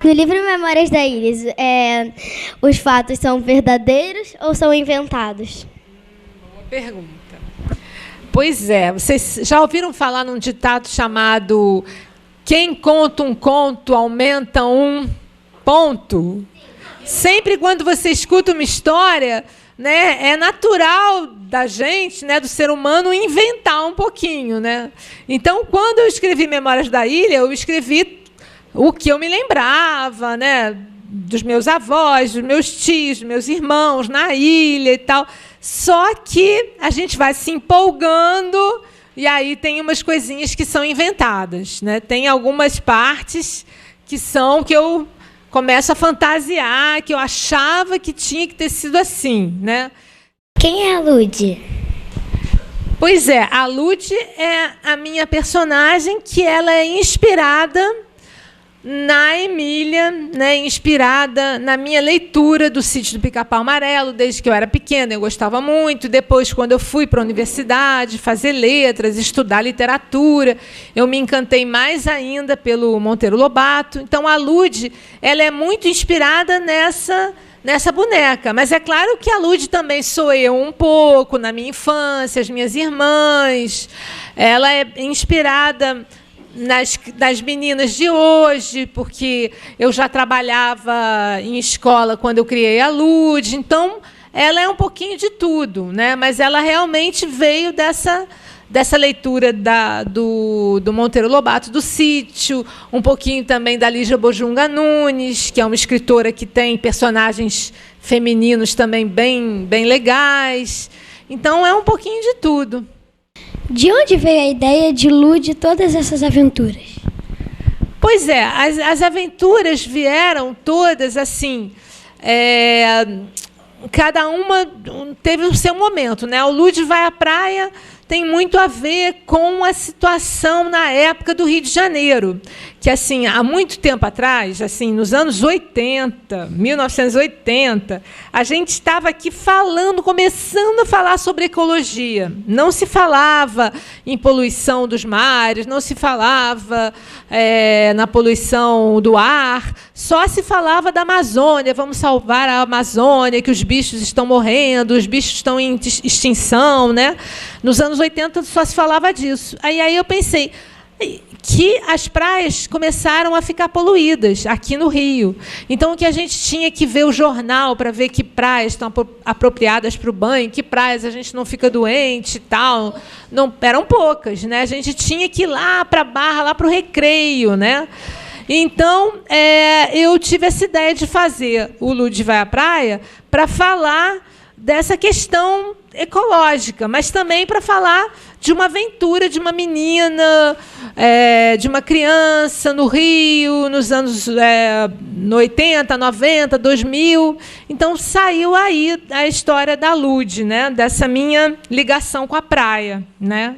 No livro Memórias da Iris, os fatos são verdadeiros ou são inventados? Boa pergunta. Pois é, vocês já ouviram falar num ditado chamado quem conta um conto aumenta um ponto? Sempre quando você escuta uma história, né, é natural da gente, né, do ser humano, inventar um pouquinho, né? Então, quando eu escrevi Memórias da Ilha, eu escrevi o que eu me lembrava, né, dos meus avós, dos meus tios, dos meus irmãos na ilha e tal. Só que a gente vai se empolgando e aí tem umas coisinhas que são inventadas, né? Tem algumas partes que eu começo a fantasiar, que eu achava que tinha que ter sido assim, né? Quem é a Lud? Pois é, a Lud é a minha personagem, que ela é inspirada na Emília, né, inspirada na minha leitura do Sítio do Pica-Pau Amarelo, desde que eu era pequena, eu gostava muito. Depois, quando eu fui para a universidade fazer letras, estudar literatura, eu me encantei mais ainda pelo Monteiro Lobato. Então, a Lud, ela é muito inspirada nessa boneca. Mas é claro que a Lud também sou eu um pouco, na minha infância, as minhas irmãs. Ela é inspirada nas meninas de hoje, porque eu já trabalhava em escola quando eu criei a Lud. Então, ela é um pouquinho de tudo, né? Mas ela realmente veio dessa leitura do Monteiro Lobato, do Sítio, um pouquinho também da Lígia Bojunga Nunes, que é uma escritora que tem personagens femininos também bem legais. Então, é um pouquinho de tudo. De onde veio a ideia de Lud todas essas aventuras? Pois é, as aventuras vieram todas assim, cada uma teve o seu momento, né? O Lud vai à praia tem muito a ver com a situação na época do Rio de Janeiro, que assim, há muito tempo atrás, assim, nos anos 80, 1980, a gente estava aqui começando a falar sobre ecologia. Não se falava em poluição dos mares, não se falava na poluição do ar, só se falava da Amazônia, vamos salvar a Amazônia, que os bichos estão morrendo, os bichos estão em extinção, né? Nos anos 80 só se falava disso. Aí eu pensei que as praias começaram a ficar poluídas aqui no Rio. Então, que a gente tinha que ver o jornal para ver que praias estão apropriadas para o banho, que praias a gente não fica doente e tal. Não, eram poucas, né? A gente tinha que ir lá para a Barra, lá para o Recreio, né? Então, eu tive essa ideia de fazer o Lud vai à praia para falar dessa questão ecológica, mas também para falar de uma aventura de uma menina, de uma criança no Rio, nos anos 80, 90, 2000. Então, saiu aí a história da Lud, né? Dessa minha ligação com a praia, né?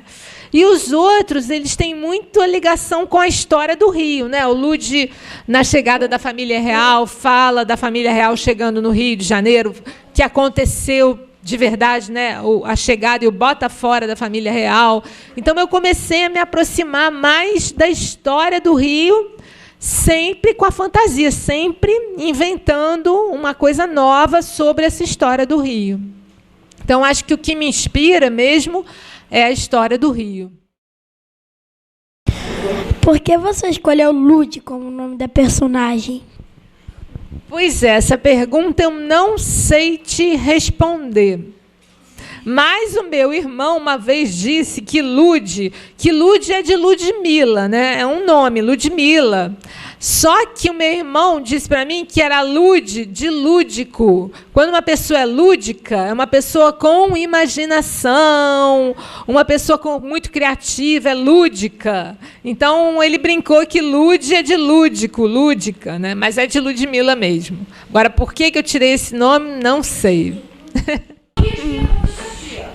E os outros, eles têm muito a ligação com a história do Rio, né? O Lud, na chegada da família real, fala da família real chegando no Rio de Janeiro, que aconteceu de verdade, né? A chegada e o bota fora da família real. Então, eu comecei a me aproximar mais da história do Rio, sempre com a fantasia, sempre inventando uma coisa nova sobre essa história do Rio. Então, acho que o que me inspira mesmo é a história do Rio. Por que você escolheu Lud como nome da personagem? Pois é, essa pergunta eu não sei te responder. Mas o meu irmão uma vez disse que Lud é de Ludmila, né? É um nome, Ludmila. Só que o meu irmão disse para mim que era Lud de lúdico. Quando uma pessoa é lúdica, é uma pessoa com imaginação, uma pessoa muito criativa, é lúdica. Então, ele brincou que Lud é de lúdico, lúdica, né? Mas é de Ludmila mesmo. Agora, por que eu tirei esse nome, não sei.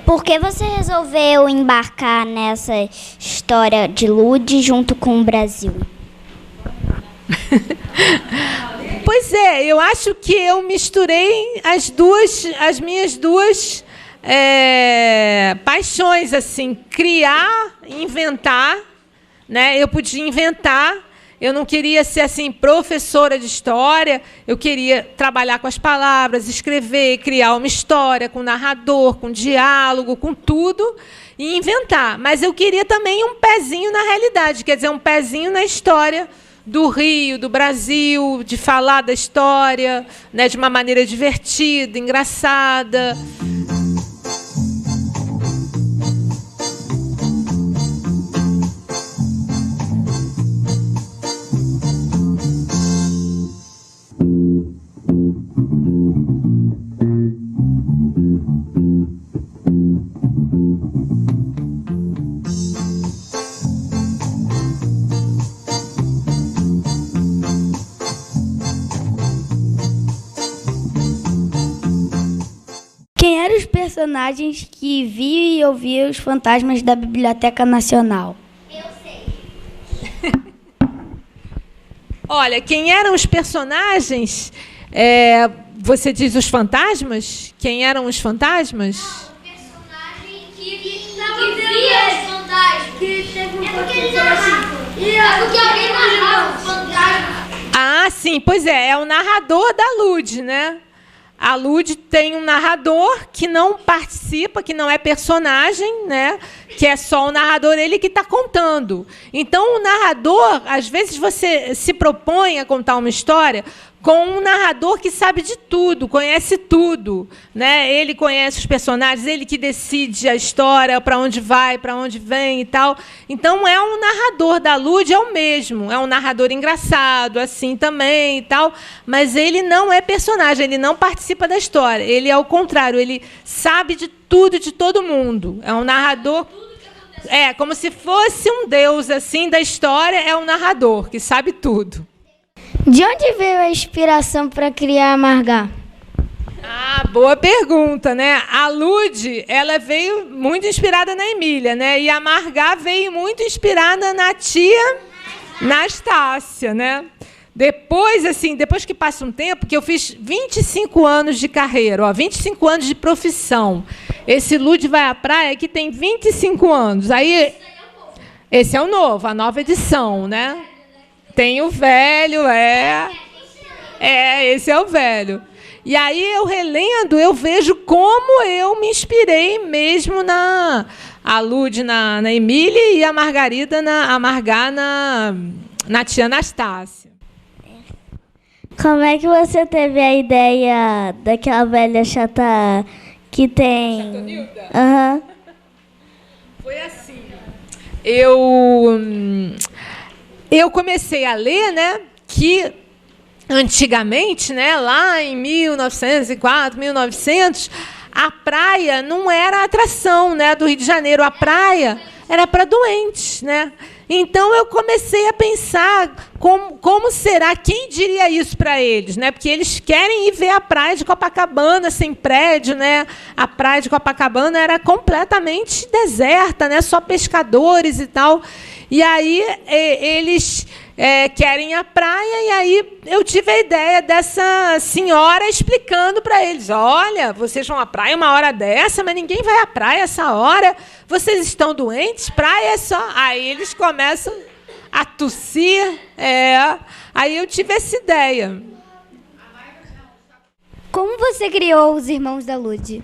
Por que você resolveu embarcar nessa história de Lud junto com o Brasil? Pois é, eu acho que eu misturei as minhas duas paixões, assim, criar, inventar, né? Eu podia inventar Eu não queria ser assim professora de história, eu queria trabalhar com as palavras, escrever, criar uma história com narrador, com diálogo, com tudo, e inventar. Mas eu queria também um pezinho na realidade, quer dizer, um pezinho na história do Rio, do Brasil, de falar da história, né, de uma maneira divertida, engraçada. Quem eram os personagens que viam e ouviam os fantasmas da Biblioteca Nacional? Eu sei. Olha, quem eram os personagens? Você diz os fantasmas? Quem eram os fantasmas? Não, o personagem que via os fantasmas. É porque eles eram assim. É porque alguém narrava os fantasmas. Ah, sim, pois é o narrador da Lud, né? A Lud tem um narrador que não participa, que não é personagem, né? Que é só o narrador, ele que está contando. Então, o narrador, às vezes você se propõe a contar uma história com um narrador que sabe de tudo, conhece tudo, né? Ele conhece os personagens, ele que decide a história, para onde vai, para onde vem e tal. Então, é um narrador da Lud, é o mesmo. É um narrador engraçado, assim também e tal, mas ele não é personagem, ele não participa da história. Ele é o contrário, ele sabe de tudo, de todo mundo. É um narrador... como se fosse um deus assim da história, é um narrador que sabe tudo. De onde veio a inspiração para criar a Margá? Ah, boa pergunta, né? A Lud, ela veio muito inspirada na Emília, né? E a Margá veio muito inspirada na tia Nastácia, né? Depois que passa um tempo, que eu fiz 25 anos de carreira, 25 anos de profissão. Esse Lud vai à praia que tem 25 anos. Aí, esse é o novo, a nova edição, né? Tem o velho, esse é o velho. E aí, eu relendo, eu vejo como eu me inspirei mesmo a Lud na Emília e a Margarida, a Margá na tia Anastácia. Como é que você teve a ideia daquela velha chata que tem... Chatonilda? Aham. Foi assim. Eu comecei a ler, né, que antigamente, né, lá em 1904, 1900, a praia não era atração, né, do Rio de Janeiro. A praia era para doentes, né? Então, eu comecei a pensar como será, quem diria isso para eles, né? Porque eles querem ir ver a praia de Copacabana sem prédio, né? A praia de Copacabana era completamente deserta, né? Só pescadores e tal. E aí, eles querem a praia, e aí eu tive a ideia dessa senhora explicando para eles: olha, vocês vão à praia uma hora dessa, mas ninguém vai à praia essa hora, vocês estão doentes, praia é só... Aí eles começam a tossir, aí eu tive essa ideia. Como você criou os Irmãos da Lud?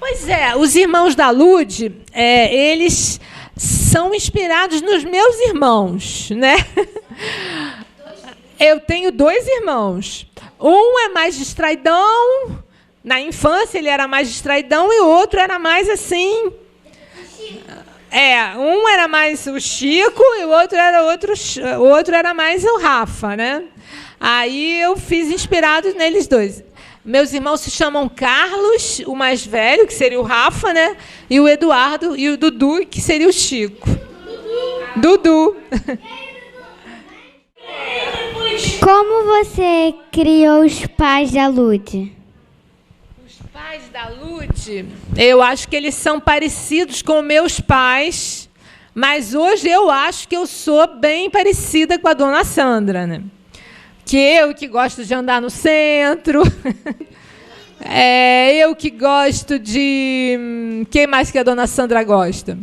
Pois é, os Irmãos da Lud, eles são inspirados nos meus irmãos, né? Eu tenho 2 irmãos. Um é mais distraidão, na infância ele era mais distraidão, e o outro era mais assim... um era mais o Chico e o outro era mais o Rafa, né? Aí eu fiz inspirados neles 2. Meus irmãos se chamam Carlos, o mais velho, que seria o Rafa, né? E o Eduardo e o Dudu, que seria o Chico. Dudu. Como você criou os pais da Lud? Os pais da Lud, eu acho que eles são parecidos com meus pais, mas hoje eu acho que eu sou bem parecida com a dona Sandra, né? Que gosto de andar no centro, eu que gosto de... Quem mais que a dona Sandra gosta?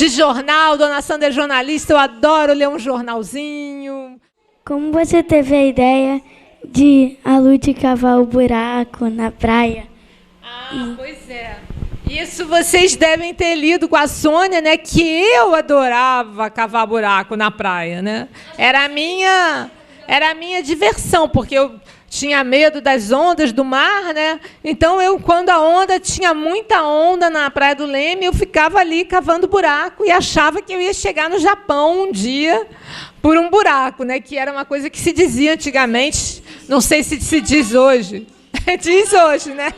de jornal. Dona Sandra é jornalista, eu adoro ler um jornalzinho. Como você teve a ideia de a Lud cavar o buraco na praia? Pois é. Isso vocês devem ter lido com a Sônia, né? Que eu adorava cavar buraco na praia, né? Era a minha diversão, porque eu tinha medo das ondas do mar, né? Então, quando a onda tinha muita onda na Praia do Leme, eu ficava ali cavando buraco e achava que eu ia chegar no Japão um dia por um buraco, né? Que era uma coisa que se dizia antigamente. Não sei se diz hoje. Diz hoje, né?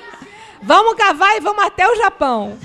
Vamos cavar e vamos até o Japão.